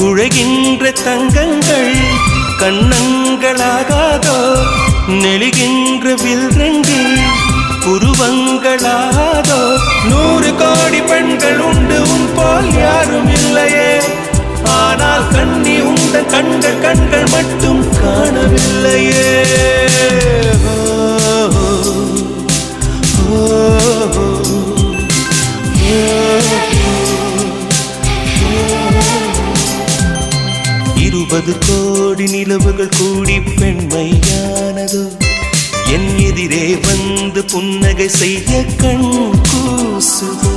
குழைகின்ற தங்கங்கள் கண்ணங்களாகாதோ நெளிகின்ற வில்ரங்கில் புருவங்களாதோ 100 கோடி பெண்கள் உண்டு உன் போல் யாரும் இல்லையே ஆனால் கண்ணி உண்ட கண்கள் மட்டும் காணவில்லையே இருபது கோடி நிலவுகள் கூடி பெண்மையானதோ என் எதிரே வந்து புன்னகை செய்ய கண் கூசுதோ